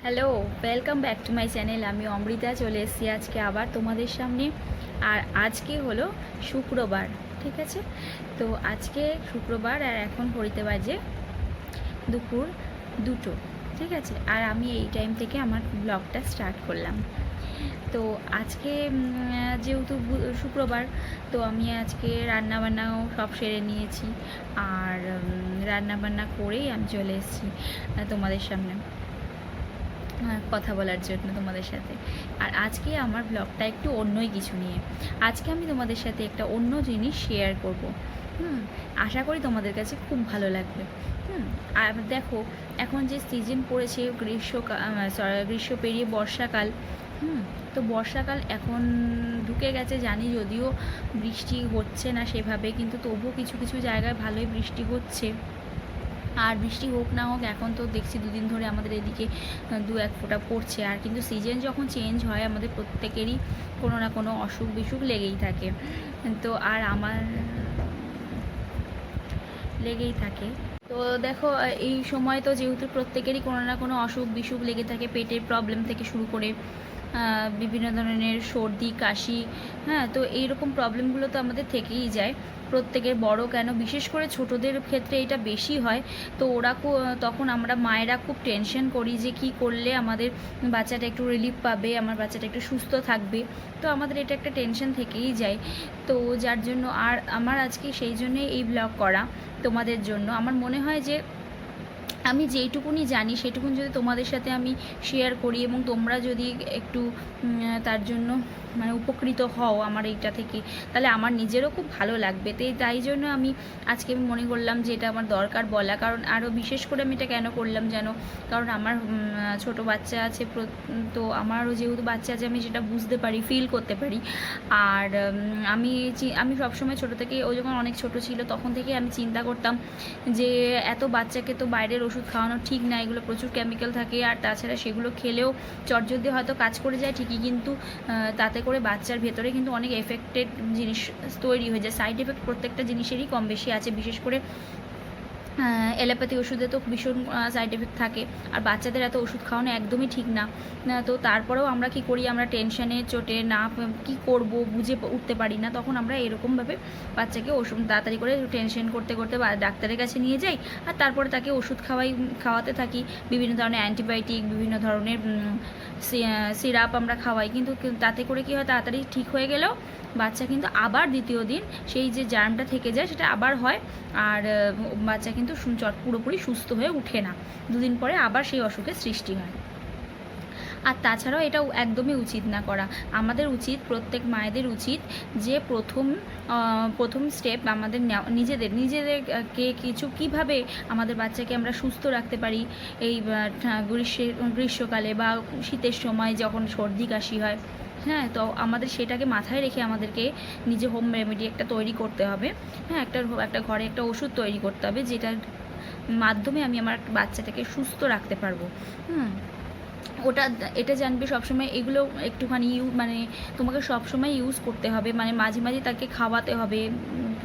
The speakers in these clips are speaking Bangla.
Hello, welcome back to my channel. আমি অমৃতা চলে এসেছি আজকে আবার তোমাদের সামনে। আর আজকে হলো শুক্রবার, ঠিক আছে? তো আজকে শুক্রবার আর এখন ঘড়িতে বাজে দুপুর 2টো, ঠিক আছে? আর আমি এই টাইম থেকে আমার ব্লগটা স্টার্ট করলাম। তো আজকে যেহেতু শুক্রবার, তো আমি আজকে রান্নাবান্নাও সব সেরে নিয়েছি। আর রান্নাবান্না করেই আমি চলে এসেছি তোমাদের সামনে কথা বলার জন্য তোমাদের সাথে। আর আজকে আমার ব্লগটা একটু অন্যই কিছু নিয়ে। আজকে আমি তোমাদের সাথে একটা অন্য জিনিস শেয়ার করব। আশা করি তোমাদের কাছে খুব ভালো লাগবে। আর দেখো, এখন যে সিজন পড়েছে গ্রীষ্ম পেরিয়ে বর্ষাকাল। তো বর্ষাকাল এখন ঢুকে গেছে জানি, যদিও বৃষ্টি হচ্ছে না সেভাবে, কিন্তু তবুও কিছু কিছু জায়গায় ভালোই বৃষ্টি হচ্ছে। আর বৃষ্টি হোক না হোক, এখন তো দেখছি দুদিন ধরে আমাদের এদিকে 2-1 ফোঁটা পড়ছে। আর কিন্তু সিজন যখন চেঞ্জ হয় আমাদের প্রত্যেকেরই কোনো না কোনো অসুখ বিসুখ লেগেই থাকে। তো আর আমার লেগেই থাকে। তো দেখো, এই সময় তো যেহেতু প্রত্যেকেরই কোনো না কোনো অসুখ বিসুখ লেগে থাকে, পেটের প্রবলেম থেকে শুরু করে বিভিন্ন ধরনের সর্দি কাশি। হ্যাঁ, তো এইরকম প্রবলেমগুলো তো আমাদের থেকেই যায় প্রত্যেকের, বড় কেন, বিশেষ করে ছোটদের ক্ষেত্রে এটা বেশি হয়। তো তখন আমরা মায়েরা খুব টেনশন করি যে কি করলে আমাদের বাচ্চাটা একটু রিলিফ পাবে, আমার বাচ্চাটা একটু সুস্থ থাকবে। তো আমাদের এটা একটা টেনশন থেকেই যায়। তো যার জন্য আর আমার আজকে সেই জন্যই এই ব্লগ করা তোমাদের জন্য। আমার মনে হয় যে আমি যেইটুকুনি জানি সেটুকুন যদি তোমাদের সাথে আমি শেয়ার করি, এবং তোমরা যদি একটু তার জন্য মানে উপকৃত হও আমার এইটা থেকে, তাহলে আমার নিজেরও খুব ভালো লাগবে। তো তাই জন্য আমি আজকে মনে করলাম যে এটা আমার দরকার বলা। কারণ আরও বিশেষ করে আমি এটা কেন করলাম জানো? কারণ আমার ছোট বাচ্চা আছে, তো আমারও যেহেতু বাচ্চা আছে আমি সেটা বুঝতে পারি, ফিল করতে পারি। আর আমি সবসময় ছোটো থেকে, ও যখন অনেক ছোট ছিল তখন থেকে আমি চিন্তা করতাম যে এত বাচ্চাকে তো বাইরের ওষুধ খাওয়ানো ঠিক না, এগুলো প্রচুর কেমিক্যাল থাকে। আর তাছাড়া সেগুলো খেলেও চটজলদি হয়তো কাজ করে যায় ঠিকই, কিন্তু তাতে করে বাচ্চার ভেতরে কিন্তু অনেক এফেক্টেড জিনিস তৈরি হয়ে যায়। সাইড এফেক্ট প্রত্যেকটা জিনিসেরই কম বেশি আছে, বিশেষ করে অ্যালোপ্যাথি ওষুধে তো ভীষণ সাইড এফেক্ট থাকে। আর বাচ্চাদের এত ওষুধ খাওয়ানো একদমই ঠিক না। তো তারপরেও আমরা কি করি, আমরা টেনশানে চোটে না কি করব বুঝে উঠতে পারি না, তখন আমরা এরকমভাবে বাচ্চাকে ওষুধ তাড়াতাড়ি করে টেনশন করতে করতে ডাক্তারের কাছে নিয়ে যাই। আর তারপরে তাকে ওষুধ খাওয়াতে থাকি, বিভিন্ন ধরনের অ্যান্টিবায়োটিক, বিভিন্ন ধরনের সিরাপ আমরা খাওয়াই। কিন্তু তাতে করে কি হয়, তাড়াতাড়ি ঠিক হয়ে গেলেও বাচ্চা কিন্তু আবার দ্বিতীয় দিন সেই যে জার্মটা থেকে যায় সেটা আবার হয়। আর বাচ্চা কিন্তু পুরোপুরি সুস্থ হয়ে উঠে না, 2 দিন পরে আবার সেই অসুখের সৃষ্টি হয়। আর তাছাড়াও এটাও একদমই উচিত না করা। আমাদের উচিত, প্রত্যেক মায়েদের উচিত যে প্রথম স্টেপ আমাদের নিজেদেরকে কীভাবে আমাদের বাচ্চাকে আমরা সুস্থ রাখতে পারি। এই গ্রীষ্মকালে বা শীতের সময় যখন সর্দি কাশি হয়, হ্যাঁ, তো আমাদের সেটাকে মাথায় রেখে আমাদেরকে নিজে হোম রেমেডি একটা তৈরি করতে হবে। হ্যাঁ, একটা ঘরে একটা ওষুধ তৈরি করতে হবে, যেটার মাধ্যমে আমি আমার বাচ্চাটাকে সুস্থ রাখতে পারবো। এটা জানবে সবসময়, এগুলো একটুখানি মানে তোমাকে সবসময় ইউজ করতে হবে, মানে মাঝে মাঝে তাকে খাওয়াতে হবে।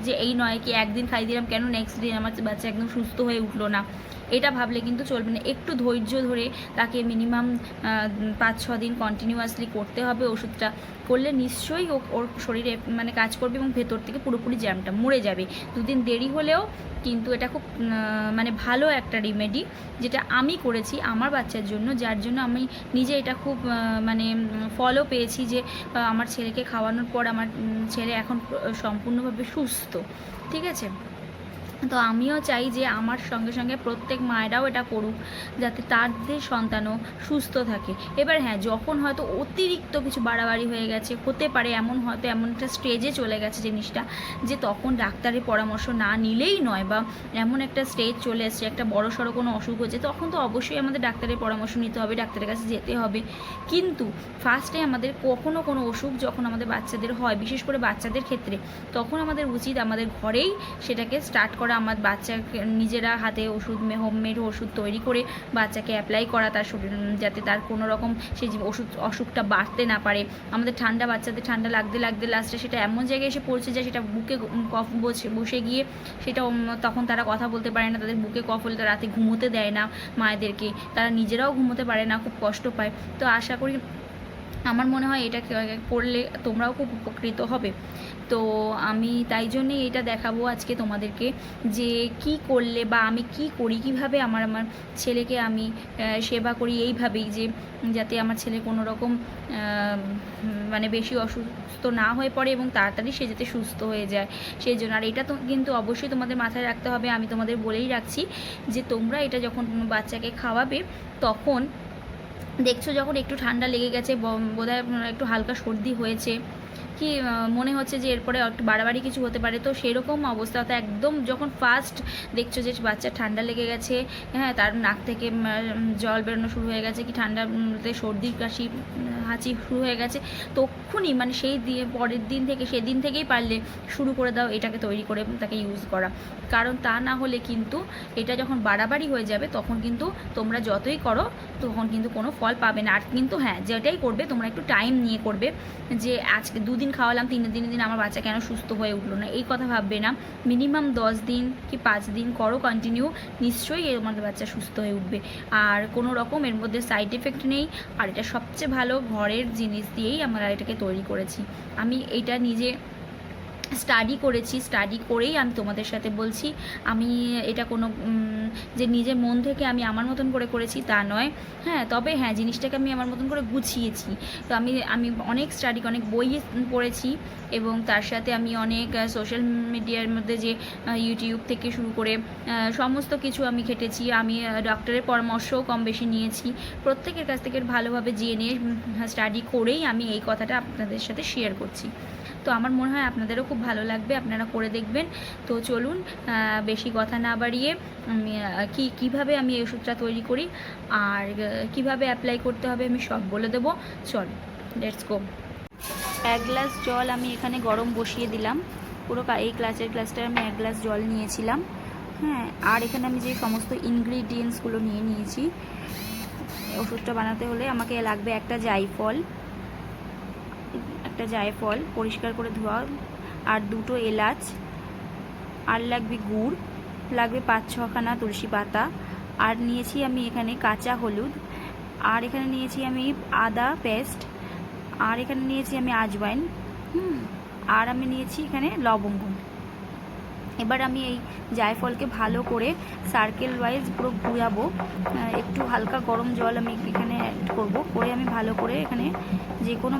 যে এই নয় কি একদিন খাইয়ে দিলাম, কেন নেক্সট দিন আমার বাচ্চা একদম সুস্থ হয়ে উঠলো না, এটা ভাবলে কিন্তু চলবে না। একটু ধৈর্য ধরে তাকে মিনিমাম 5-6 দিন কন্টিনিউয়াসলি করতে হবে। ওষুধটা করলে নিশ্চয়ই ওর শরীরে মানে কাজ করবে, এবং ভেতর থেকে পুরোপুরি জ্যামটা মরে যাবে। 2 দিন দেরি হলেও কিন্তু এটা খুব মানে ভালো একটা রেমেডি, যেটা আমি করেছি আমার বাচ্চার জন্য, যার জন্য আমি নিজে এটা খুব মানে ফলও পেয়েছি। যে আমার ছেলেকে খাওয়ানোর পর আমার ছেলে এখন সম্পূর্ণভাবে সুস্থ, ঠিক আছে? তো আমিও চাই যে আমার সঙ্গে সঙ্গে প্রত্যেক মায়েরাও এটা করুক, যাতে তাদের সন্তানও সুস্থ থাকে। এবার হ্যাঁ, যখন হয়তো অতিরিক্ত কিছু বাড়াবাড়ি হয়ে গেছে, হতে পারে হয়তো এমন একটা স্টেজে চলে গেছে জিনিসটা, যে তখন ডাক্তারের পরামর্শ না নিলেই নয়, বা এমন একটা স্টেজ চলে এসছে, একটা বড় সড়ো কোনো অসুখ হচ্ছে, তখন তো অবশ্যই আমাদের ডাক্তারের পরামর্শ নিতে হবে, ডাক্তারের কাছে যেতে হবে। কিন্তু ফার্স্টে আমাদের কোনো অসুখ যখন আমাদের বাচ্চাদের হয়, বিশেষ করে বাচ্চাদের ক্ষেত্রে, তখন আমাদের উচিত আমাদের ঘরেই সেটাকে স্টার্ট করা, করা, আমার বাচ্চাকে নিজেরা হাতে ওষুধ হোমমেড ওষুধ তৈরি করে বাচ্চাকে অ্যাপ্লাই করা তার শরীর, যাতে তার কোনো রকম সেই অসুখটা বাড়তে না পারে। আমাদের বাচ্চাদের ঠান্ডা লাগতে লাগতে লাস্টে সেটা এমন জায়গায় এসে পৌঁছে যায়, সেটা বুকে কফ বসে গিয়ে সেটা তখন তারা কথা বলতে পারে না, তাদের বুকে কফ হলে তারা রাতে ঘুমোতে দেয় না মায়েদেরকে, তারা নিজেরাও ঘুমোতে পারে না, খুব কষ্ট পায়। তো আশা করি, আমার মনে হয় এটা করলে তোমরাও খুব উপকৃত হবে। তো আমি তাই জন্যেই এটা দেখাবো আজকে তোমাদেরকে, যে কি করলে বা আমি কি করি, কিভাবে আমার ছেলেকে আমি সেবা করি এইভাবেই, যে যাতে আমার ছেলে কোনো রকম মানে বেশি অসুস্থ না হয়ে পড়ে এবং তাড়াতাড়ি সে যাতে সুস্থ হয়ে যায় সেই জন্য। আর এটা তো কিন্তু অবশ্যই তোমাদের মাথায় রাখতে হবে, আমি তোমাদের বলেই রাখছি, যে তোমরা এটা যখন বাচ্চাকে খাওয়াবে তখন দেখছো যখন একটু ঠান্ডা লেগে গেছে, বোধহয় একটু হালকা সর্দি হয়েছে, কি মনে হচ্ছে যে এরপরে একটু বাড়াবাড়ি কিছু হতে পারে, তো সেরকম অবস্থা তো একদম যখন ফার্স্ট দেখছো যে বাচ্চার ঠান্ডা লেগে গেছে, হ্যাঁ, তার নাক থেকে জল বেরোনো শুরু হয়ে গেছে, কি ঠান্ডাতে সর্দি কাশি হাঁচি শুরু হয়ে গেছে, তখনই মানে সেই পরের দিন থেকে, সেদিন থেকেই পারলে শুরু করে দাও এটাকে তৈরি করে তাকে ইউজ করা। কারণ তা না হলে কিন্তু এটা যখন বাড়াবাড়ি হয়ে যাবে তখন কিন্তু তোমরা যতই করো তখন কিন্তু কোনো ফল পাবে না। আর কিন্তু হ্যাঁ, যেটাই করবে তোমরা একটু টাইম নিয়ে করবে, যে আজকে 2 দিন খাওয়ালাম, 3 দিন আমার বাচ্চা কেন সুস্থ হয়ে উঠলো না, এই কথা ভাববে না। মিনিমাম 10 দিন কি 5 দিন করো কন্টিনিউ, নিশ্চয়ই তোমাদের বাচ্চা সুস্থ হয়ে উঠবে। আর কোনো রকম এর মধ্যে সাইড এফেক্ট নেই, আর এটা সবচেয়ে ভালো ঘরের জিনিস দিয়েই আমরা এটাকে তৈরি করেছি। আমি এটা নিজে স্টাডি করেছি, স্টাডি করেই আমি তোমাদের সাথে বলছি। আমি এটা কোনো যে নিজের মন থেকে আমি আমার মতন করে করেছি তা নয়, হ্যাঁ, তবে হ্যাঁ জিনিসটাকে আমি আমার মতন করে গুছিয়েছি। তো আমি অনেক স্টাডি, অনেক বই পড়েছি এবং তার সাথে আমি অনেক সোশ্যাল মিডিয়ার মধ্যে যে ইউটিউব থেকে শুরু করে সমস্ত কিছু আমি ঘেটেছি। আমি ডক্টরের পরামর্শও কম বেশি নিয়েছি, প্রত্যেকের কাছ থেকে ভালোভাবে জেনে স্টাডি করেই আমি এই কথাটা আপনাদের সাথে শেয়ার করছি। তো আমার মনে হয় আপনাদেরও খুব ভালো লাগবে, আপনারা করে দেখবেন। তো চলুন বেশি কথা না বাড়িয়ে আমি কীভাবে আমি এই ওষুধটা তৈরি করি আর কিভাবে অ্যাপ্লাই করতে হবে আমি সব বলে দেবো। চল, লেটস গো। 1 গ্লাস জল আমি এখানে গরম বসিয়ে দিলাম, পুরো এই গ্লাসটায় আমি 1 গ্লাস জল নিয়েছিলাম, হ্যাঁ। আর এখানে আমি যে সমস্ত ইনগ্রিডিয়েন্টসগুলো নিয়েছি, ওষুধটা বানাতে হলে আমাকে লাগবে একটা জায়ফল পরিষ্কার করে ধোয়া, আর 2টো এলাচ, আর লাগবে গুড়, লাগবে 5-6খানা তুলসী পাতা, আর নিয়েছি আমি এখানে কাঁচা হলুদ, আর এখানে নিয়েছি আমি আদা পেস্ট, আর এখানে নিয়েছি আমি আজওয়াইন, আর আমি নিয়েছি এখানে লবঙ্গ। এবার আমি এই জায়ফলকে ভালো করে সার্কেল ওয়াইজ পুরো ঘুরাবো, একটু হালকা গরম জল আমি এখানে অ্যাড করবো, করে আমি ভালো করে এখানে যে কোনো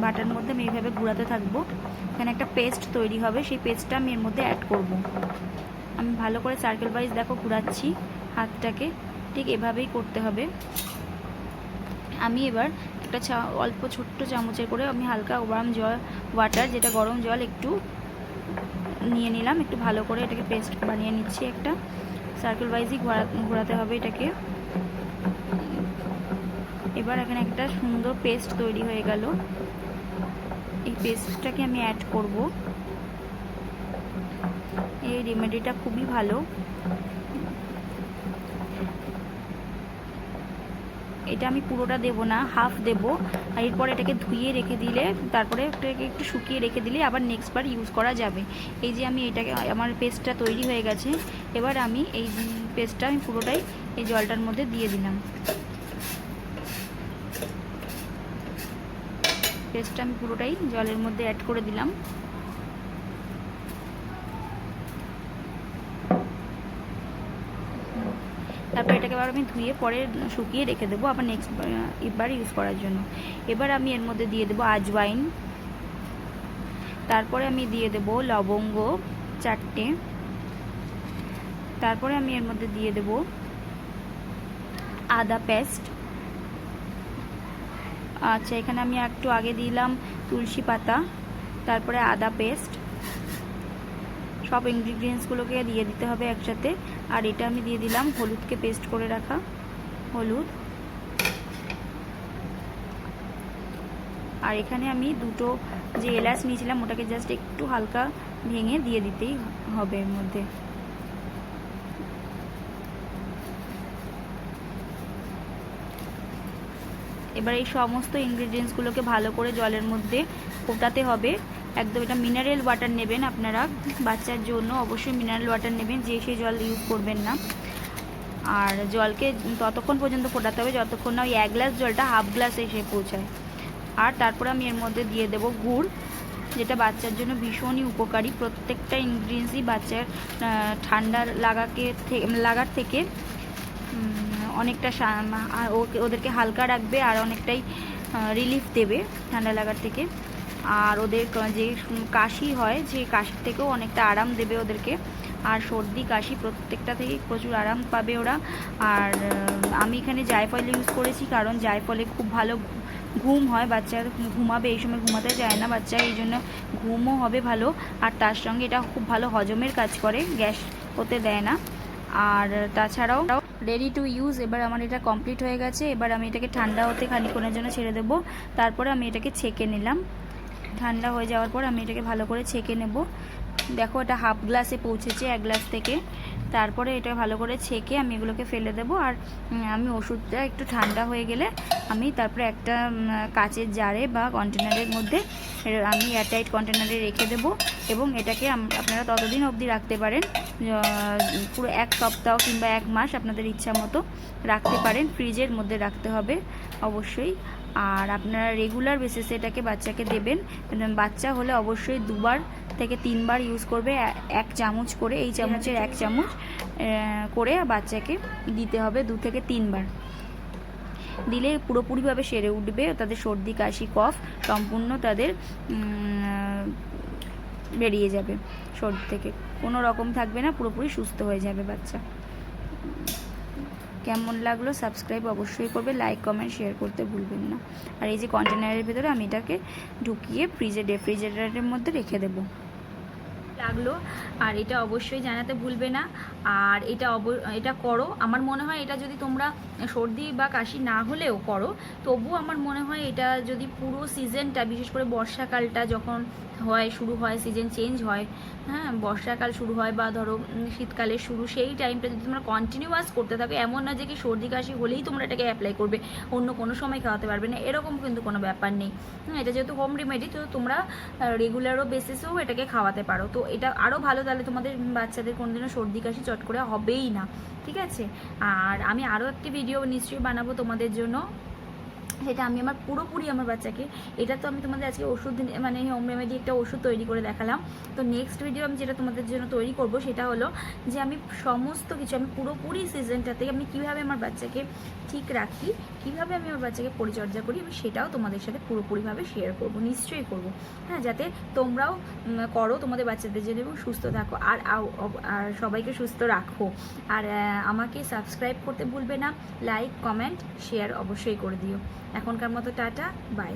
বাটার মধ্যে আমি এইভাবে ঘুরাতে থাকবো। এখানে একটা পেস্ট তৈরি হবে, সেই পেস্টটা আমি এর মধ্যে অ্যাড করব। আমি ভালো করে সার্কেল ওয়াইজ দেখো ঘুরাচ্ছি হাতটাকে, ঠিক এভাবেই করতে হবে। আমি এবার একটা অল্প ছোট্ট চামচের করে আমি হালকা ওয়াটার, যেটা গরম জল, একটু নিয়ে নিলাম, একটু ভালো করে এটাকে পেস্ট বানিয়ে নিচ্ছি। একটা সার্কেল ওয়াইজই ঘোরাতে হবে এটাকে। এবার এখানে একটা সুন্দর পেস্ট তৈরি হয়ে গেল, এই পেস্টটাকে আমি অ্যাড করব। এই রেমেডিটা খুবই ভালো, এটা আমি পুরোটা দেব না, হাফ দেব। আর এরপর এটাকে ধুয়ে রেখে দিলে, তারপরে এটাকে একটু শুকিয়ে রেখে দিলে আবার নেক্সট বার ইউজ করা যাবে। এই যে আমি এটাকে, আমার পেস্টটা তৈরি হয়ে গেছে, এবার আমি এই পেস্টটা আমি পুরোটাই এই জলটার মধ্যে দিয়ে দিলাম। পেস্টটা আমি পুরোটাই জলের মধ্যে অ্যাড করে দিলাম। তারপর এটাকে আবার আমি ধুয়ে পরে শুকিয়ে রেখে দেবো আবার নেক্সট এবার ইউজ করার জন্য। এবার আমি এর মধ্যে দিয়ে দেবো আজওয়াইন, তারপরে আমি দিয়ে দেবো লবঙ্গ 4টে, তারপরে আমি এর মধ্যে দিয়ে দেবো আদা পেস্ট। আচ্ছা, এখানে আমি একটু আগে দিলাম তুলসী পাতা, তারপরে আদা পেস্ট। সব ইনগ্রিডিয়েন্টসগুলোকে দিয়ে দিতে হবে একসাথে। আর এটা আমি দিয়ে দিলাম হলুদকে পেস্ট করে রাখা হলুদ। আর এখানে আমি 2টো যে এলাচ নিয়েছিলাম ওটাকে জাস্ট একটু হালকা ভেঙে দিয়ে দিতেই হবে এর মধ্যে। এবার এই সমস্ত ইনগ্রিডিয়েন্টসগুলোকে ভালো করে জলের মধ্যে ফোটাতে হবে। একদম এটা মিনারেল ওয়াটার নেবেন আপনারা, বাচ্চার জন্য অবশ্যই মিনারেল ওয়াটার নেবেন, যে সেই জল ইউজ করবেন না। আর জলকে ততক্ষণ পর্যন্ত ফোটাতে হবে যতক্ষণ না ওই 1 গ্লাস জলটা হাফ গ্লাসে এসে পৌঁছায়। আর তারপরে আমি এর মধ্যে দিয়ে দেবো গুড়, যেটা বাচ্চার জন্য ভীষণই উপকারী। প্রত্যেকটা ইনগ্রিডিয়েন্টসই বাচ্চার ঠান্ডা লাগার থেকে অনেকটা ওদেরকে হালকা রাখবে আর অনেকটাই রিলিফ দেবে ঠান্ডা লাগার থেকে। আর ওদের যে কাশি হয়, যে কাশির থেকেও অনেকটা আরাম দেবে ওদেরকে। আর সর্দি কাশি প্রত্যেকটা থেকেই প্রচুর আরাম পাবে ওরা। আর আমি এখানে জায়ফল ইউজ করেছি, কারণ জায়ফলে খুব ভালো ঘুম হয়, বাচ্চার ঘুমাবে, এই সময় ঘুমাতে যায় না বাচ্চা, এই জন্য ঘুমও হবে ভালো। আর তার সঙ্গে এটা খুব ভালো হজমের কাজ করে, গ্যাস হতে দেয় না। আর তাছাড়াও রেডি টু ইউজ। এবার আমার এটা কমপ্লিট হয়ে গেছে। এবার আমি এটাকে ঠান্ডা হতে খানিকক্ষণের জন্য ছেড়ে দেবো। তারপরে আমি এটাকে ছেঁকে নিলাম। ঠান্ডা হয়ে যাওয়ার পর আমি এটাকে ভালো করে ছেঁকে নেব। দেখো এটা হাফ গ্লাসে পৌঁছেছে 1 গ্লাস থেকে। তারপরে এটা ভালো করে ছেঁকে আমি এগুলোকে ফেলে দেবো। আর আমি ওষুধটা একটু ঠান্ডা হয়ে গেলে আমি তারপরে একটা কাচের জারে বা কন্টেনারের মধ্যে আমি এয়ারটাইট কন্টেনারে রেখে দেবো। এবং এটাকে আপনারা ততদিন অবধি রাখতে পারেন, পুরো 1 সপ্তাহ কিংবা 1 মাস আপনাদের ইচ্ছা মতো রাখতে পারেন। ফ্রিজের মধ্যে রাখতে হবে অবশ্যই। আর আপনারা রেগুলার বেসিসে এটাকে বাচ্চাকে দেবেন। বাচ্চা হলে অবশ্যই 2 থেকে 3 বার ইউজ করবে, 1 চামচ করে, এই চামচের 1 চামচ করে বাচ্চাকে দিতে হবে 2 থেকে 3 বার। দিলে পুরোপুরিভাবে সেরে উঠবে তাদের সর্দি কাশি কফ, সম্পূর্ণ তাদের বেরিয়ে যাবে শরীর থেকে, কোনো রকম থাকবে না, পুরোপুরি সুস্থ হয়ে যাবে বাচ্চা। কেমন লাগলো সাবস্ক্রাইব অবশ্যই করবে, লাইক কমেন্ট শেয়ার করতে ভুলবেন না। আর এই যে কন্টেনারের ভেতরে আমি এটাকে ঢুকিয়ে রেফ্রিজারেটরের মধ্যে রেখে দেবো। লাগলো আর এটা অবশ্যই জানাতে ভুলবে না। আর এটা করো। আমার মনে হয় এটা যদি তোমরা সর্দি বা কাশি না হলেও করো, তবু আমার মনে হয় এটা যদি পুরো সিজনটা, বিশেষ করে বর্ষাকালটা যখন শুরু হয়, সিজন চেঞ্জ হয়, হ্যাঁ, বর্ষাকাল শুরু হয় বা ধরো শীতকালের শুরু, সেই টাইমটা যদি তোমরা কন্টিনিউয়াস করতে থাকো, এমন না যে কি সর্দি কাশি হলেই তোমরা এটাকে অ্যাপ্লাই করবে, অন্য কোনো সময় খাওয়াতে পারবে না, এরকম কিন্তু কোনো ব্যাপার নেই। এটা যেহেতু হোম রেমেডি, তো তোমরা রেগুলারও বেসিসেও এটাকে খাওয়াতে পারো। তো এটা আরও ভালো, তাহলে তোমাদের বাচ্চাদের কোনোদিনও সর্দি কাশি চট করে হবেই না, ঠিক আছে। আর আমি আরও একটি ভিডিও নিশ্চয়ই বানাবো তোমাদের জন্য, সেটা আমি আমার পুরোপুরি আমার বাচ্চাকে, এটা তো আমি তোমাদের আজকে ওষুধ মানে হোম রেমেডি একটা ওষুধ তৈরি করে দেখালাম। তো নেক্সট ভিডিও আমি যেটা তোমাদের জন্য তৈরি করব সেটা হলো যে আমি সমস্ত কিছু, আমি পুরোপুরি সিজনটাতে আমি কীভাবে আমার বাচ্চাকে ঠিক রাখি, কীভাবে আমি আমার বাচ্চাকে পরিচর্যা করি, আমি সেটাও তোমাদের সাথে পুরোপুরিভাবে শেয়ার করব, নিশ্চয়ই করব, হ্যাঁ, যাতে তোমরাও করো তোমাদের বাচ্চাদের জন্য এবং সুস্থ থাকো আর সবাইকে সুস্থ রাখো। আর আমাকে সাবস্ক্রাইব করতে ভুলবে না, লাইক কমেন্ট শেয়ার অবশ্যই করে দিও। এখনকার মতো টাটা, বাই।